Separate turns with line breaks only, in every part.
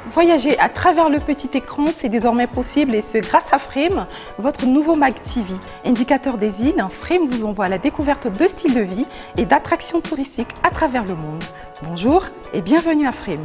Voyager à travers le petit écran, c'est désormais possible et ce grâce à Frame, votre nouveau Mag TV. Indicateur des îles, Frame vous envoie à la découverte de styles de vie et d'attractions touristiques à travers le monde. Bonjour et bienvenue à Frame.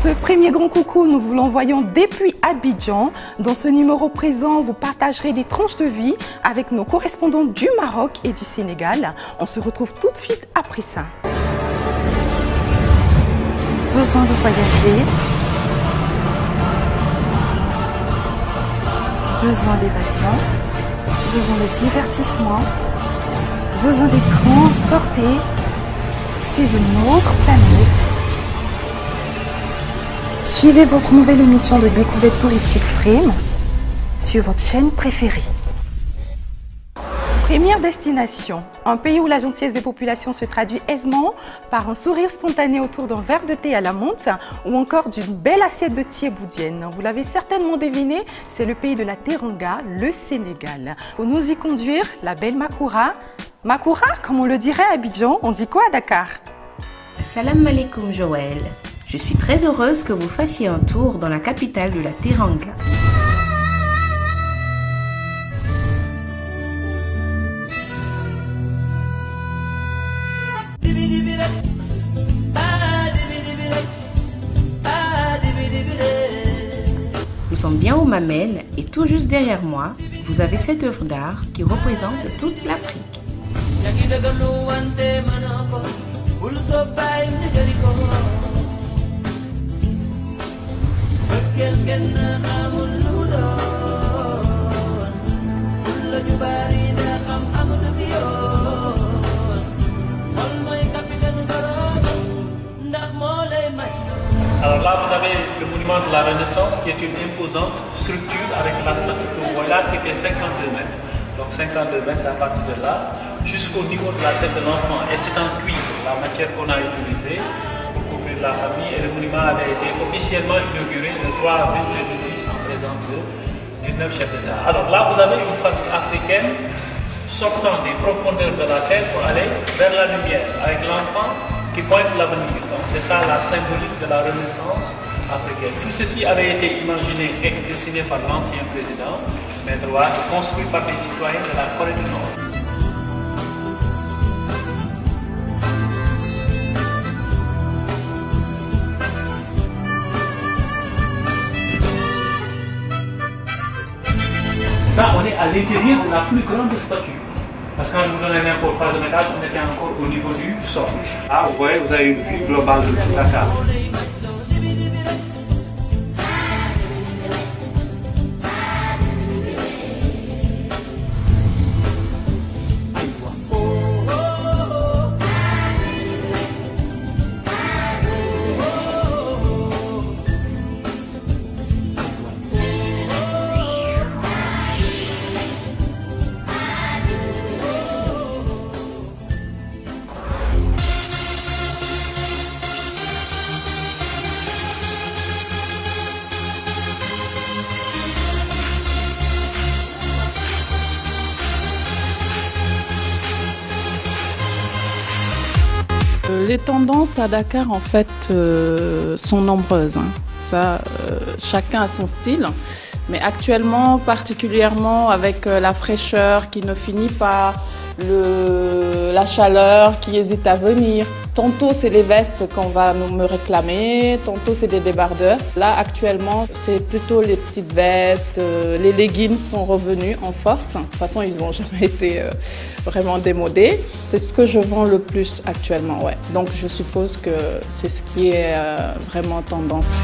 Ce premier grand coucou, nous vous l'envoyons depuis Abidjan. Dans ce numéro présent, vous partagerez des tranches de vie avec nos correspondants du Maroc et du Sénégal. On se retrouve tout de suite après ça. Besoin de voyager, besoin d'évasion, besoin de divertissement, besoin d'être transporté sur une autre planète. Suivez votre nouvelle émission de découverte touristique Frame sur votre chaîne préférée. Première destination, un pays où la gentillesse des populations se traduit aisément par un sourire spontané autour d'un verre de thé à la menthe ou encore d'une belle assiette de thieboudienne. Vous l'avez certainement deviné, c'est le pays de la Teranga, le Sénégal. Pour nous y conduire, la belle Makoura. Makoura, comme on le dirait à Abidjan, on dit quoi à Dakar?
Salam alaikum Joël. Je suis très heureuse que vous fassiez un tour dans la capitale de la Teranga. Nous sommes bien au Mamel et tout juste derrière moi, vous avez cette œuvre d'art qui représente toute l'Afrique.
Alors là, vous avez le monument de la Renaissance qui est une imposante structure avec la statue que vous voyez là qui fait 52 mètres. Donc 52 mètres, c'est à partir de là jusqu'au niveau de la tête de l'enfant. Et c'est en cuivre, la matière qu'on a utilisée pour couvrir la famille. Et le monument avait été officiellement inauguré le 3 avril 2010 en présence de 19 chefs d'État. Alors là, vous avez une famille africaine sortant des profondeurs de la terre pour aller vers la lumière, avec l'enfant qui pointe l'avenir. Donc c'est ça la symbolique de la Renaissance africaine. Tout ceci avait été imaginé et dessiné par l'ancien président Maître Wade et construit par les citoyens de la Corée du Nord. Là, on est à l'intérieur de la plus grande statue. Parce que quand je vous donnais l'info, troisième étage, on était encore au niveau du sol. Là, vous voyez, vous avez une vue globale de tout Dakar.
Les tendances à Dakar, en fait, sont nombreuses. Ça, chacun a son style. Mais actuellement, particulièrement avec la fraîcheur qui ne finit pas, la chaleur qui hésite à venir. Tantôt, c'est les vestes qu'on va me réclamer, tantôt, c'est des débardeurs. Là, actuellement, c'est plutôt les petites vestes, les leggings sont revenus en force. De toute façon, ils n'ont jamais été vraiment démodés. C'est ce que je vends le plus actuellement, ouais. Donc, je suppose que c'est ce qui est vraiment tendance.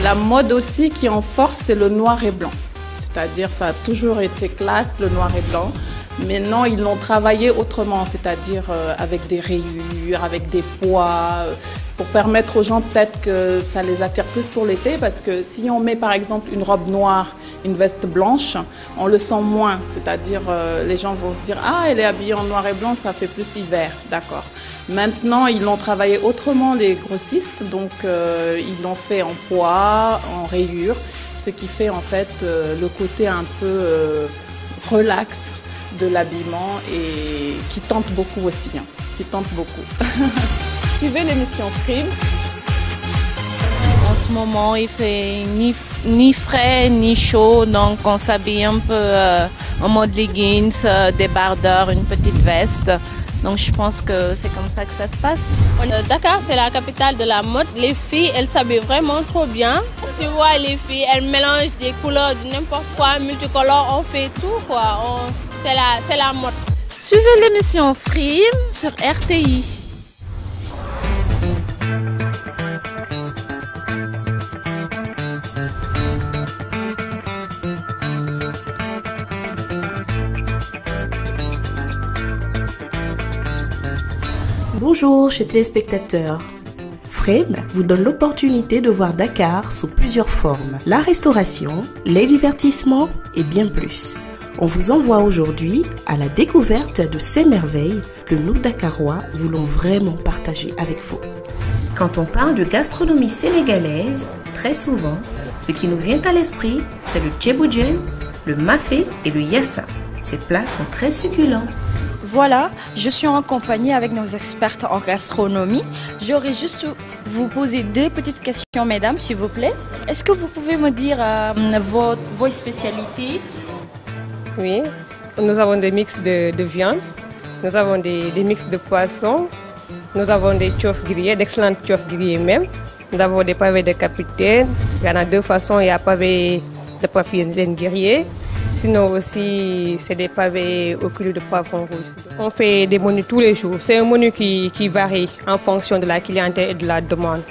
La mode aussi qui est en force, c'est le noir et blanc. C'est-à-dire, ça a toujours été classe, le noir et blanc. Maintenant, ils l'ont travaillé autrement, c'est-à-dire avec des rayures, avec des pois, pour permettre aux gens peut-être que ça les attire plus pour l'été, parce que si on met par exemple une robe noire, une veste blanche, on le sent moins, c'est-à-dire les gens vont se dire « Ah, elle est habillée en noir et blanc, ça fait plus hiver », d'accord. Maintenant, ils l'ont travaillé autrement les grossistes, donc ils l'ont fait en poids, en rayures, ce qui fait en fait le côté un peu relax de l'habillement et qui tente beaucoup aussi, hein, qui tente beaucoup. Suivez l'émission Frime.
En ce moment, il fait ni frais ni chaud, donc on s'habille un peu en mode leggings, débardeur, une petite veste. Donc je pense que c'est comme ça que ça se passe.
Dakar, c'est la capitale de la mode. Les filles, elles s'habillent vraiment trop bien. Tu vois, les filles, elles mélangent des couleurs de n'importe quoi, multicolores, on fait tout, quoi. C'est la mode.
Suivez l'émission Frime sur RTI.
Bonjour chers téléspectateurs. Frame vous donne l'opportunité de voir Dakar sous plusieurs formes. La restauration, les divertissements et bien plus. On vous envoie aujourd'hui à la découverte de ces merveilles que nous Dakarois voulons vraiment partager avec vous. Quand on parle de gastronomie sénégalaise, très souvent, ce qui nous vient à l'esprit, c'est le tchéboujen, le mafé et le yassa. Ces plats sont très succulents.
Voilà, je suis en compagnie avec nos expertes en gastronomie. J'aurais juste vous poser deux petites questions, mesdames, s'il vous plaît. Est-ce que vous pouvez me dire vos spécialités?
Oui, nous avons des mix de viande, nous avons des mix de poissons, nous avons des tchofs grillés, d'excellentes tchofs grillés même. Nous avons des pavés de capitaine, il y en a deux façons, il y a pavé de poivron grillé. Sinon aussi, c'est des pavés au cru de poivron rouge. On fait des menus tous les jours. C'est un menu qui varie en fonction de la clientèle et de la demande.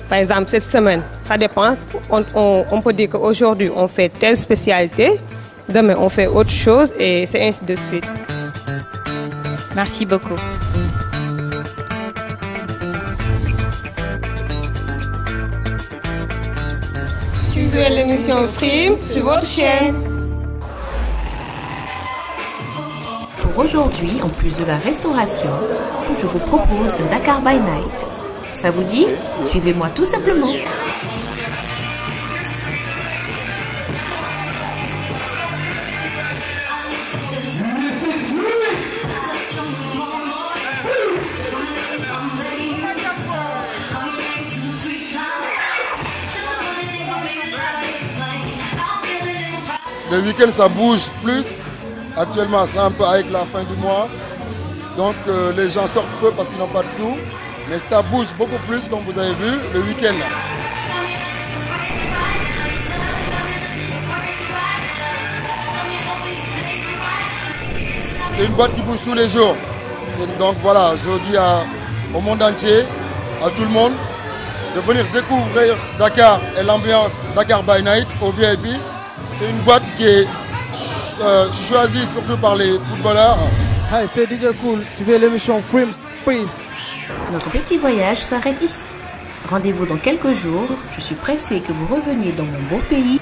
Par exemple, cette semaine, ça dépend. On peut dire qu'aujourd'hui, on fait telle spécialité. Demain, on fait autre chose et c'est ainsi de suite.
Merci beaucoup.
Suivez l'émission Frime sur votre chaîne.
Pour aujourd'hui, en plus de la restauration, je vous propose le Dakar by Night. Ça vous dit? Suivez-moi tout simplement.
Le week-end, ça bouge plus. Actuellement, c'est un peu avec la fin du mois. Donc, les gens sortent peu parce qu'ils n'ont pas de sous. Mais ça bouge beaucoup plus, comme vous avez vu, le week-end. C'est une boîte qui bouge tous les jours. Donc voilà, je dis au monde entier, à tout le monde, de venir découvrir Dakar et l'ambiance Dakar by Night au VIP. C'est une boîte qui est choisie surtout par les footballeurs.
Hi, c'est DJ Cool. Suivez l'émission Frame Peace.
Notre petit voyage s'arrête ici. Rendez-vous dans quelques jours. Je suis pressée que vous reveniez dans mon beau pays.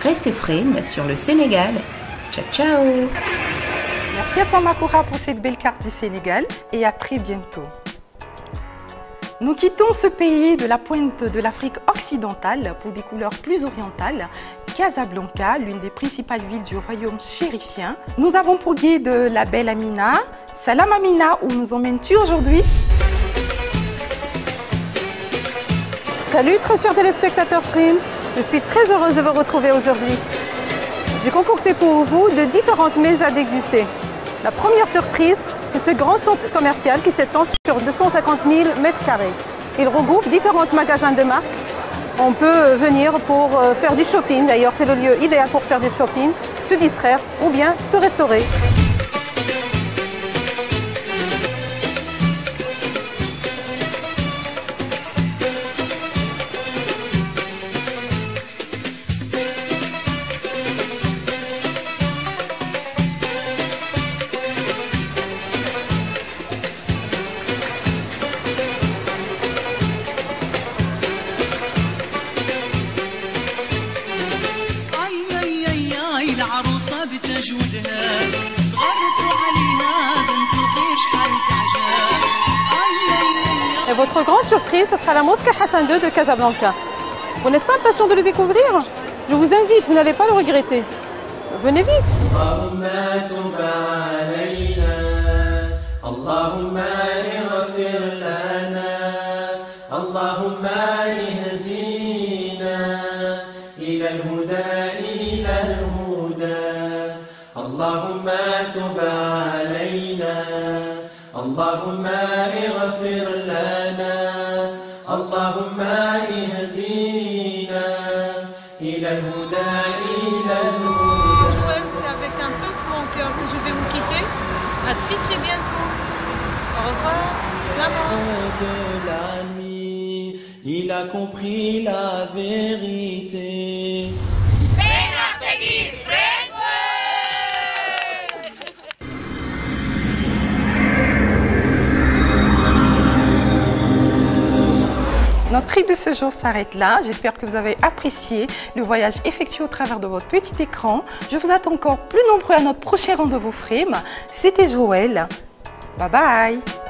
Restez Frame sur le Sénégal. Ciao, ciao.
Merci à toi Makoura pour cette belle carte du Sénégal et à très bientôt. Nous quittons ce pays de la pointe de l'Afrique occidentale pour des couleurs plus orientales. Casablanca, l'une des principales villes du royaume chérifien. Nous avons pour guide la belle Amina. Salam Amina, où nous emmènes-tu aujourd'hui?
Salut très chers téléspectateurs Frime, je suis très heureuse de vous retrouver aujourd'hui. J'ai concocté pour vous de différentes mets à déguster. La première surprise, c'est ce grand centre commercial qui s'étend sur 250 000 m². Il regroupe différents magasins de marque. On peut venir pour faire du shopping, d'ailleurs c'est le lieu idéal pour faire du shopping, se distraire ou bien se restaurer. votre grande surprise, ce sera la mosquée Hassan II de Casablanca. Vous n'êtes pas impatient de le découvrir? Je vous invite, vous n'allez pas le regretter. Venez vite.
اللهم تب علينا اللهم اغفر لنا اللهم اهدنا إلى الهدى إلى الهدى.
Joël, c'est avec un pincement au cœur que je vais vous quitter. À très bientôt. Au revoir. Salam.
De la nuit, il a compris la vérité.
Notre trip de ce jour s'arrête là. J'espère que vous avez apprécié le voyage effectué au travers de votre petit écran. Je vous attends encore plus nombreux à notre prochain rendez-vous Frame. C'était Joël. Bye bye.